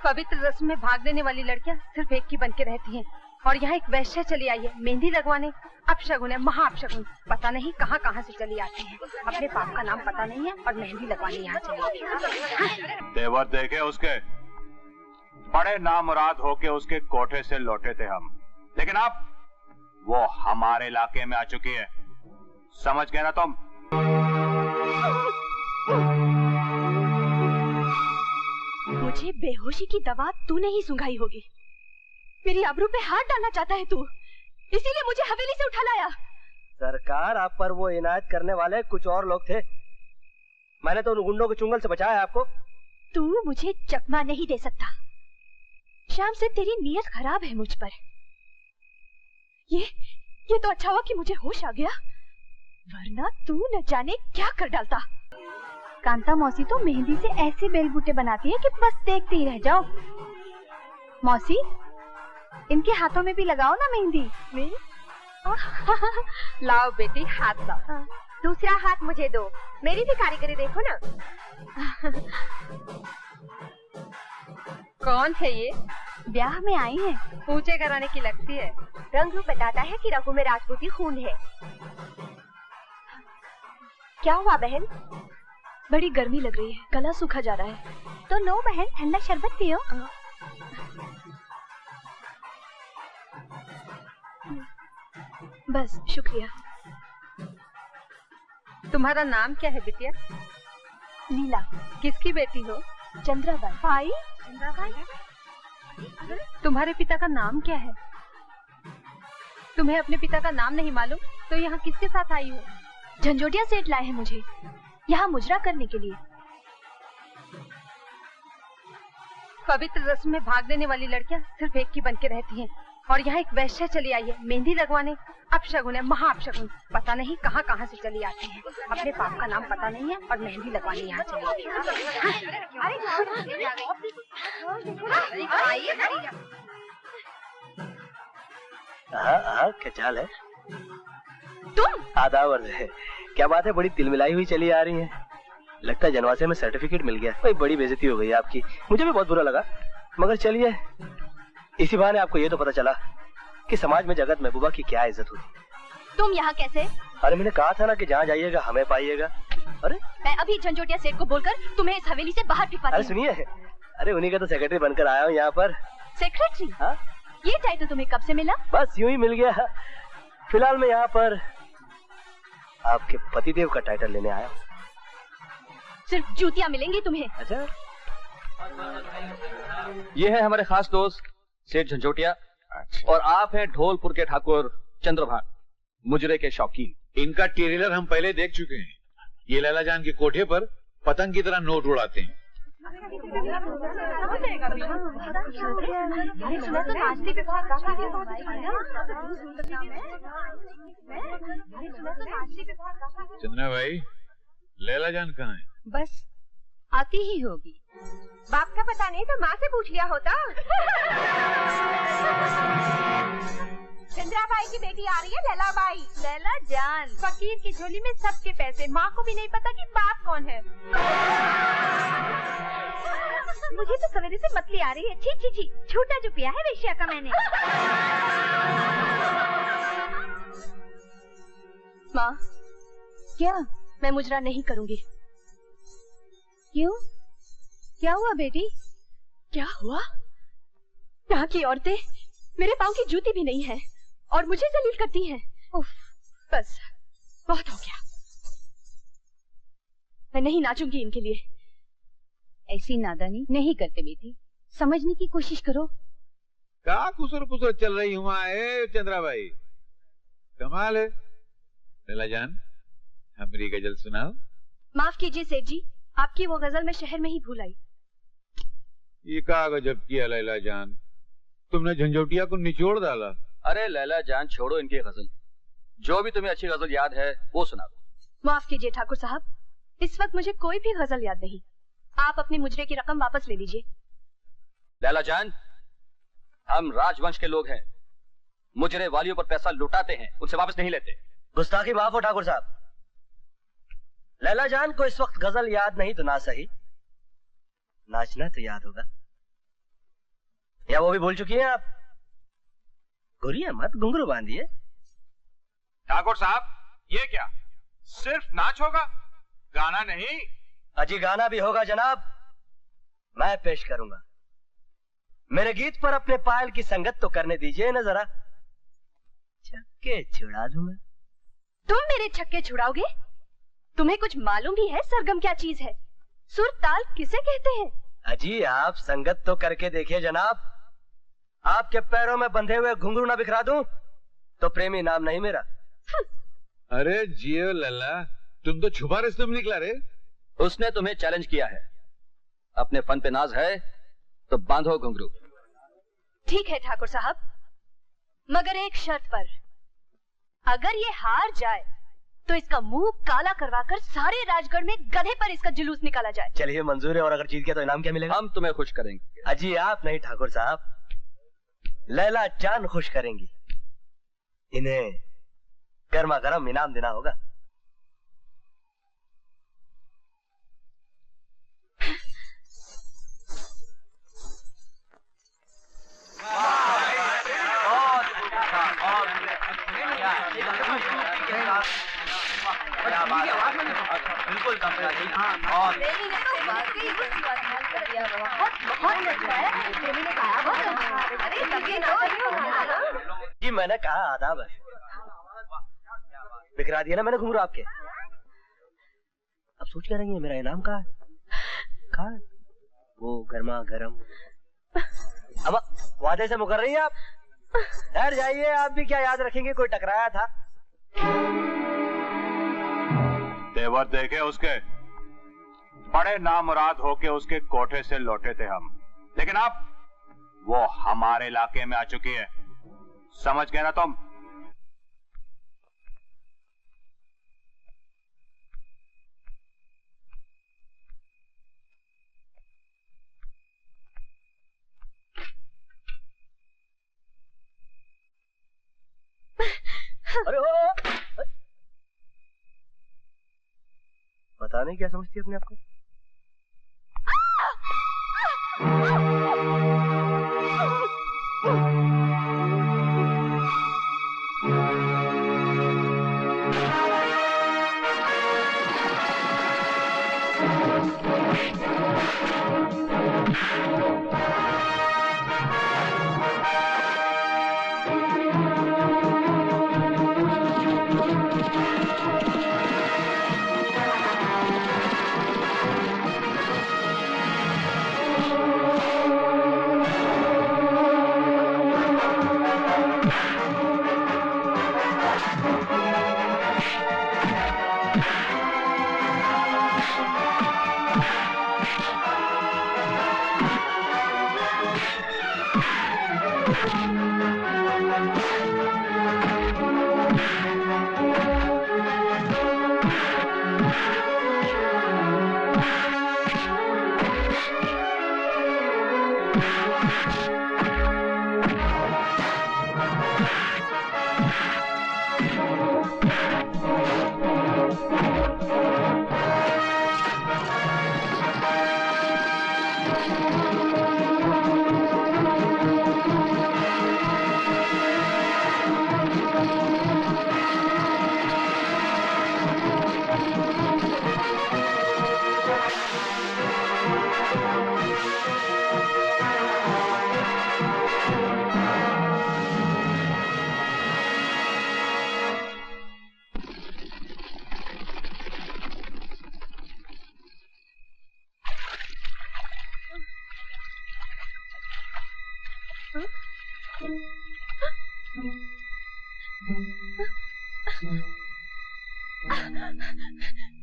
पवित्र रस्म में भाग लेने वाली लड़कियां सिर्फ एक की बन के रहती हैं और यहाँ एक वैश्य चली आई है मेहंदी लगवाने। अपशगुन है, महा अपशगुन। पता नहीं कहाँ कहाँ से चली आती है, अपने पाप का नाम पता नहीं है और मेहंदी लगवाने यहाँ चली है। तेवर देखे उसके, बड़े नामुराद होके उसके कोठे से लौटे थे हम, लेकिन अब वो हमारे इलाके में आ चुकी है। समझ गए ना तुम? मुझे बेहोशी की दवा तूने ही सुंघाई होगी। मेरी आबरू पे हाथ डालना चाहता है तू, इसीलिए मुझे हवेली से उठा लाया। सरकार, आप पर वो इनायत करने वाले कुछ और लोग थे। मैंने तो उन गुंडों के चुंगल से बचाया आपको। तू मुझे चकमा नहीं दे सकता। शाम से तेरी नीयत खराब है मुझ पर। ये तो अच्छा हुआ कि मुझे होश आ गया, वरना तू न जाने क्या कर डालता। कांता मौसी तो मेहंदी से ऐसे बेलबूटे बनाती है कि बस देखते ही रह जाओ। मौसी, इनके हाथों में भी लगाओ ना मेहंदी। लाओ बेटी, हाथ लाओ। दूसरा हाथ मुझे दो, मेरी भी कारीगरी देखो ना। कौन है ये? ब्याह में आई है, पूछे कराने की लगती है। रंग रूप बताता है कि रघु में राजपूती खून है। क्या हुआ बहन? बड़ी गर्मी लग रही है, गला सूखा जा रहा है। तो लो बहन, ठंडा शरबत पियो। बस शुक्रिया। तुम्हारा नाम क्या है बिटिया? लीला। किसकी बेटी हो? चंद्राबाई। भाई? तुम्हारे पिता का नाम क्या है? तुम्हें अपने पिता का नाम नहीं मालूम तो यहाँ किसके साथ आई हो? झंझोटिया सेठ लाए हैं मुझे यहाँ मुजरा करने के लिए। पवित्र रस्म में भाग लेने वाली लड़कियां सिर्फ एक की बन के रहती हैं और यहाँ एक वैश्य चली आई है मेहंदी लगवाने। अपशगुन है, महा अपशगुन। पता नहीं कहाँ कहाँ से चली आती है, अपने पाप का नाम पता नहीं है और मेहंदी लगवाने यहाँ चली आई है। क्या चाल है? तुम? आदावर है। क्या बात है, बड़ी तिलमिलाई हुई चली आ रही है। लगता है जनवासे में सर्टिफिकेट मिल गया। भाई बड़ी बेइज्जती हो गई आपकी, मुझे भी बहुत बुरा लगा। मगर चलिए, इसी बहाने आपको ये तो पता चला कि समाज में जगत महबूबा की क्या इज्जत होती। तुम यहाँ कैसे? अरे मैंने कहा था ना कि जहाँ जाइएगा हमें पाइएगा। अरे मैं अभी झंझोटिया सेठ को बोलकर तुम्हें इस हवेली से बाहर फिकवा। अरे सुनिए, अरे उन्हीं का तो सेक्रेटरी बनकर आया हूँ यहाँ पर। सेक्रेटरी? हाँ? ये टाइटल तुम्हें कब से मिला? बस यूं ही मिल गया। फिलहाल मैं यहाँ पर आपके पतिदेव का टाइटल लेने आया हूँ। सिर्फ जूतियाँ मिलेंगी तुम्हें। अच्छा, ये है हमारे खास दोस्त सेठ झंझोटिया। अच्छा। और आप हैं ढोलपुर के ठाकुर चंद्रभान, मुजरे के शौकीन। इनका ट्रेलर हम पहले देख चुके हैं। ये लैला जान के कोठे पर पतंग की तरह नोट उड़ाते हैं। चंद्रा भाई, लैला जान कहाँ है? बस आती ही होगी। बाप का पता नहीं तो माँ से पूछ लिया होता। चंद्राबाई की बेटी आ रही है, लैला बाई। लैला जान, फकीर की झोली में सबके पैसे, माँ को भी नहीं पता कि बाप कौन है। मुझे तो सवेरे से मतली आ रही है। छी छी छी, झूठा जो पिया है वेश्या का मैंने। माँ, क्या? मैं मुजरा नहीं करूँगी। क्यों? क्या हुआ बेटी? क्या हुआ? यहाँ की औरतें मेरे पाँव की जूती भी नहीं है और मुझे जलील करती हैं। उफ, बस बहुत हो गया। मैं नहीं नाचूंगी इनके लिए। ऐसी नादानी नहीं करते बेटी, समझने की कोशिश करो। क्या कुसुर पुसुर चल रही हुआ है चंद्रा भाई? कमाल है। लैला जान, हमारी गजल सुनाओ। माफ कीजिए सेठ जी, आपकी वो गजल मैं शहर में ही भूल आई। ये क्या गजब किया लैला जान, तुमने झंझोटिया को निचोड़ डाला। अरे लैला जान, छोड़ो इनकी गजल। जो भी तुम्हें अच्छी गजल याद है वो सुना दो। माफ कीजिए ठाकुर साहब, इस वक्त मुझे कोई भी गजल याद नहीं। आप अपनी मुजरे की रकम वापस ले लीजिए। लैला जान, हम राजवंश के लोग हैं, मुजरे वालियों पर पैसा लुटाते हैं, उनसे वापस नहीं लेते। गुस्ताखी माफ हो ठाकुर साहब। लैला जान को इस वक्त गजल याद नहीं तो ना सही, नाचना तो याद होगा। या वो भी भूल चुकी हैं आप? घुरिए मत, घुंघरू बांधिए। ठाकुर साहब, ये क्या सिर्फ नाच होगा, गाना नहीं? अजी गाना भी होगा जनाब, मैं पेश करूंगा। मेरे गीत पर अपने पायल की संगत तो करने दीजिए ना जरा, छक्के छुड़ा दूं मैं। तुम मेरे छक्के छुड़ाओगे? तुम्हें कुछ मालूम भी है सरगम क्या चीज है? सुर ताल किसे कहते हैं? अजी आप संगत तो करके देखिए जनाब। आपके पैरों में बंधे हुए घुंघरू ना बिखरा दूं तो प्रेमी नाम नहीं मेरा। अरे जियो लल्ला, तुम तो छुपा रिश्ते में निकला रे। उसने तुम्हें चैलेंज किया है, अपने फन पे नाज है तो बांधो घुंघरू। ठीक है ठाकुर साहब, मगर एक शर्त पर। अगर ये हार जाए तो इसका मुंह काला करवाकर सारे राजगढ़ में गधे पर इसका जुलूस निकाला जाए। चलिए मंजूर है, और अगर जीत गया तो इनाम क्या मिलेगा? हम तुम्हें खुश करेंगे। अजी आप नहीं ठाकुर साहब, लैला जान खुश करेंगी। इन्हें गर्मा गर्म इनाम देना होगा। बिल्कुल जी, मैंने कहा आदाब है। बिखरा दिया ना मैंने घुंघरू आपके। अब सोच क्या रही है मेरा इनाम कहाँ है? कहाँ है वो गर्मा गर्म? अब वादे से मुकर रही है आप? ठहर जाइए, आप भी क्या याद रखेंगे कोई टकराया था? तेवर देखे उसके, बड़े नामुराद होके उसके कोठे से लौटे थे हम, लेकिन अब वो हमारे इलाके में आ चुकी है। समझ गए ना तुम? अरे ओ, पता नहीं क्या समझती है अपने आप को।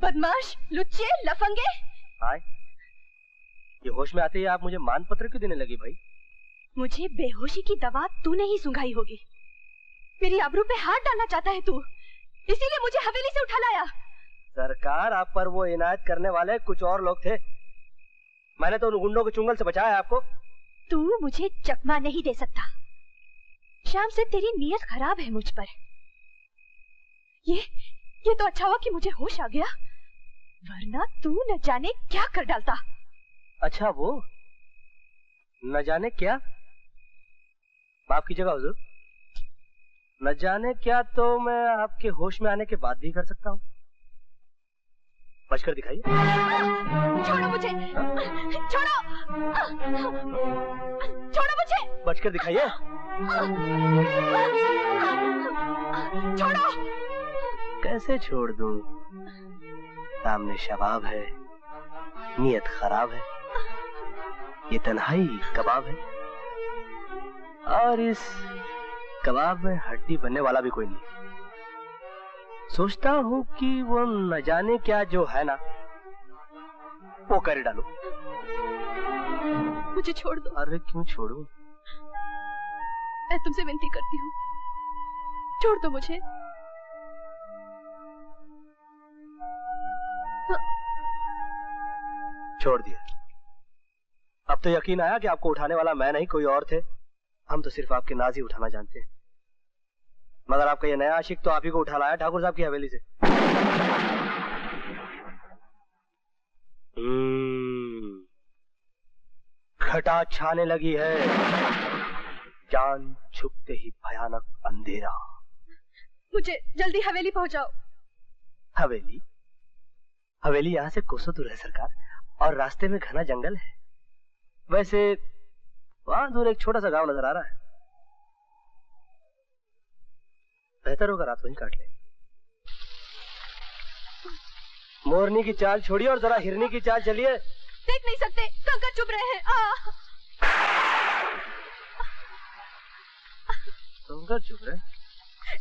बदमाश, लुच्चे, लफंगे। हाय, ये होश में आते ही आप मुझे मान पत्र क्यों देने लगी भाई? मुझे बेहोशी की दवा तूने ही सुंघाई होगी। मेरी आबरू पे हाथ डालना चाहता है तू, इसीलिए मुझे हवेली से उठा लाया। सरकार, आप पर वो इनायत करने वाले कुछ और लोग थे। मैंने तो उन गुंडों के चुंगल से बचाया आपको। तू मुझे चकमा नहीं दे सकता। शाम से तेरी नीयत खराब है मुझ पर। ये तो अच्छा हुआ कि मुझे होश आ गया, वरना तू न जाने क्या कर डालता। अच्छा, वो न जाने क्या? माफ कीजिएगा हुजूर, न जाने क्या तो मैं आपके होश में आने के बाद भी कर सकता हूँ। बचकर दिखाइए। छोड़ो मुझे, छोड़ो, छोड़ो मुझे, बचकर दिखाइए। छोड़ो। कैसे छोड़ दूं? सामने शबाब है, नीयत खराब है, ये तन्हाई कबाब है, और इस कबाब में हड्डी बनने वाला भी कोई नहीं। सोचता हूँ कि वो न जाने क्या जो है ना, वो कर डालो। मुझे छोड़ दो। अरे क्यों छोड़ूं? मैं तुमसे विनती करती हूँ, छोड़ दो मुझे। छोड़ दिया। अब तो यकीन आया कि आपको उठाने वाला मैं नहीं कोई और थे। हम तो सिर्फ आपके नाज ही उठाना जानते हैं, मगर आपका ये नया आशिक तो आप ही को उठा लाया ठाकुर साहब की हवेली से। घटा छाने लगी है, जान छुपते ही भयानक अंधेरा। मुझे जल्दी हवेली पहुंचाओ। हवेली? हवेली यहाँ से कोसों दूर है सरकार, और रास्ते में घना जंगल है। वैसे वहां दूर एक छोटा सा गांव नजर आ रहा है। बेहतर होगा रात वहीं काट ले। मोरनी की चाल छोड़िए और जरा हिरनी की चाल चलिए। देख नहीं सकते, कंकर चुभ रहे हैं। कंकर चुभ रहे?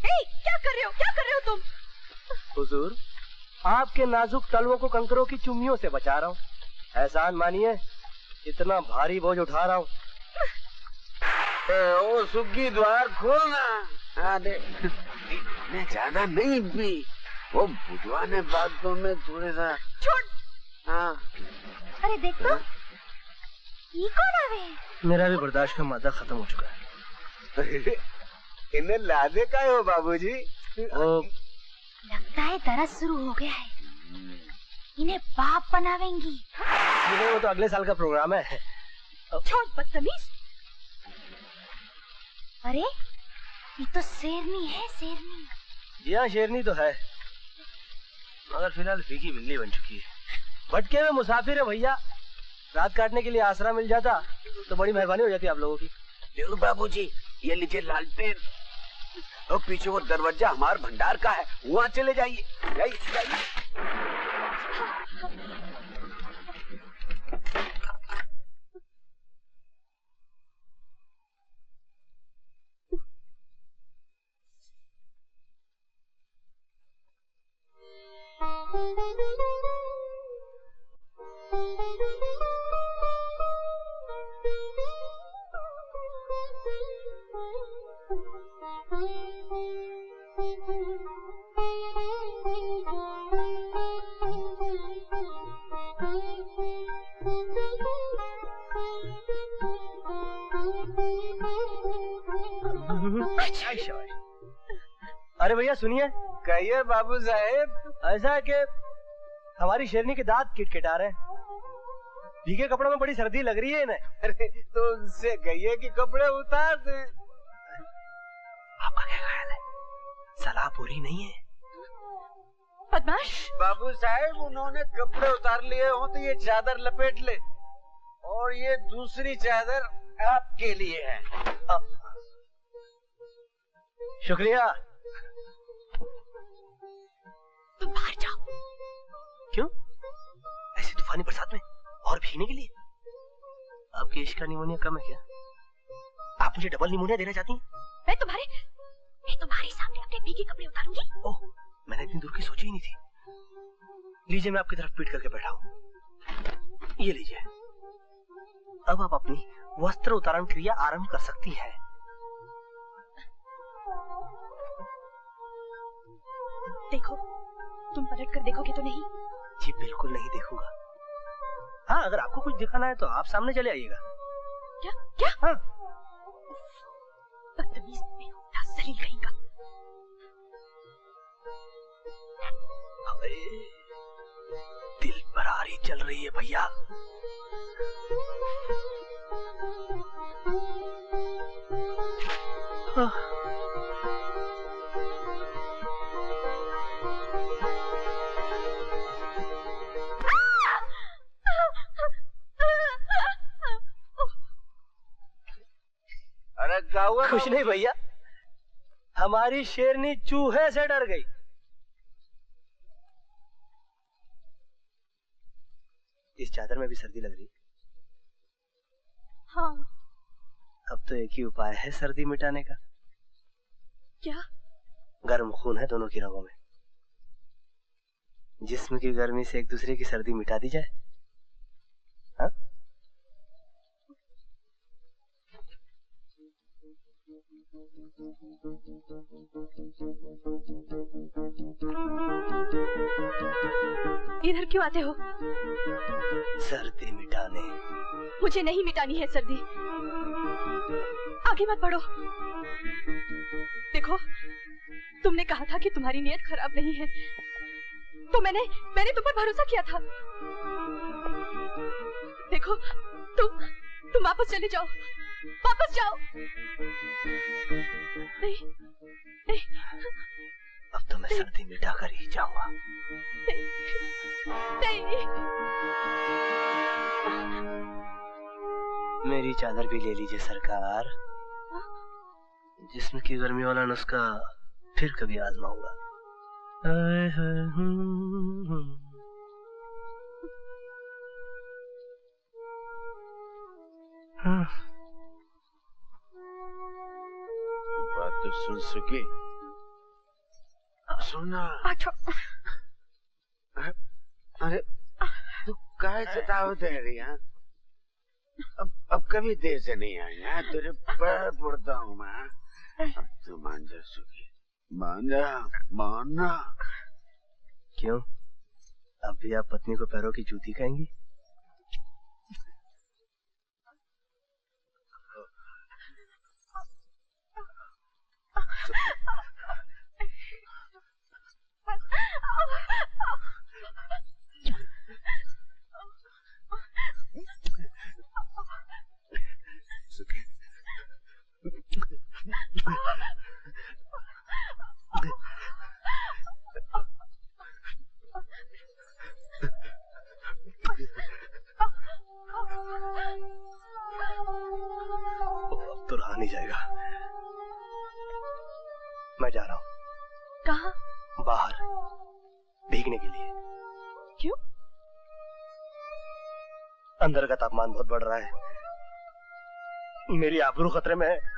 क्या कर रहे हो, क्या कर रहे हो तुम? हुजूर, आपके नाजुक तलवों को कंकरों की चुम्मियों से बचा रहा हूँ। एहसान मानिए, इतना भारी बोझ उठा रहा हूँ। ओ सुग्गी, द्वार खोलना। मैं ज्यादा नहीं पी, वो बुधवा ने बातों में थोड़े सा। छोड़। हाँ। अरे देख तो, ये कौन आवे? मेरा भी बर्दाश्त का मादा खत्म हो चुका है। इन्हें लादे का हो बाबूजी? लगता है दरस शुरू हो गया है, इन्हें बाप बनावेंगी। वो तो अगले साल का प्रोग्राम है। छोड़ बदतमीज। अरे ये तो शेरनी है, शेरनी। जी हाँ, शेरनी तो है, मगर फिलहाल फीकी बिल्ली बन चुकी है। भटके में मुसाफिर है भैया, रात काटने के लिए आसरा मिल जाता तो बड़ी मेहरबानी हो जाती आप लोगों की। जरूर बाबूजी, ये लीजिए लालटेन, और पीछे वो दरवाजा हमारे भंडार का है, वहाँ चले जाइए। जाइए जाइए। अरे भैया सुनिए। कहिए बाबू साहेब। ऐसा है कि हमारी शेरनी के दांत किटकिटा रहे हैं, भीगे कपड़ों में बड़ी सर्दी लग रही है इन्हें। अरे तो उनसे कहिए कि कपड़े उतार दे। आपका क्या ख्याल है, सलाह पूरी नहीं है? बदमाश। बाबू साहेब, उन्होंने कपड़े उतार लिए हो तो ये चादर लपेट ले, और ये दूसरी चादर आपके लिए है। शुक्रिया। तुम बाहर जाओ। क्यों? ऐसी तूफानी बरसात में और भीगने के लिए? आपके इश्क का निमोनिया कम है क्या? आप मुझे डबल निमोनिया देना चाहती हैं? मैं तुम्हारे सामने अपने भीगे कपड़े उतारूंगी। ओह, मैंने इतनी दूर की सोची ही नहीं थी। लीजिए, मैं आपकी तरफ पीट करके बैठा हूँ। ये लीजिए। अब आप अपनी वस्त्र उतारण क्रिया आरंभ कर सकती हैं। देखो, तुम पलट कर देखोगे तो नहीं? जी बिल्कुल नहीं देखूंगा। हाँ, अगर आपको कुछ दिखाना है तो आप सामने चले आइएगा। क्या? क्या? हाँ। बदतमीज, बेहुदा, जलील कहीं का। दिल बरारी चल रही है भैया। अरे क्या हुआ? कुछ नहीं भैया, हमारी शेरनी चूहे से डर गई। इस चादर में भी सर्दी लग रही। हाँ। अब तो एक ही उपाय है सर्दी मिटाने का। क्या? गर्म खून है दोनों की रगों में। जिस्म की गर्मी से एक दूसरे की सर्दी मिटा दी जाए। हाँ? इधर क्यों आते हो? सर्दी मिटाने। मुझे नहीं मिटानी है सर्दी। आगे मत बढ़ो। देखो, तुमने कहा था कि तुम्हारी नीयत खराब नहीं है, तो मैंने तुम पर भरोसा किया था। देखो, तुम वापस चले जाओ, वापस जाओ। नहीं, नहीं। अब तो मैं सर्दी मिटा कर ही जाऊंगा। नहीं। मेरी चादर भी ले लीजिए सरकार। जिस्म की गर्मी वाला नुस्खा फिर कभी आजमाऊंगा। बात तो सुन सके। सुना। अरे तू काहे सतावत है रे? यहाँ अब कभी देर से नहीं आया। तेरे पैर पड़ता हूँ मैं। अब तू मान जा सुखी, मानना। क्यों? अब भी आप पत्नी को पैरों की जूती कहेंगी? अब तो रहा नहीं जाएगा। मैं जा रहा हूँ। कहाँ? बाहर भीगने के लिए। क्यों? अंदर का तापमान बहुत बढ़ रहा है। मेरी आबरू खतरे में है।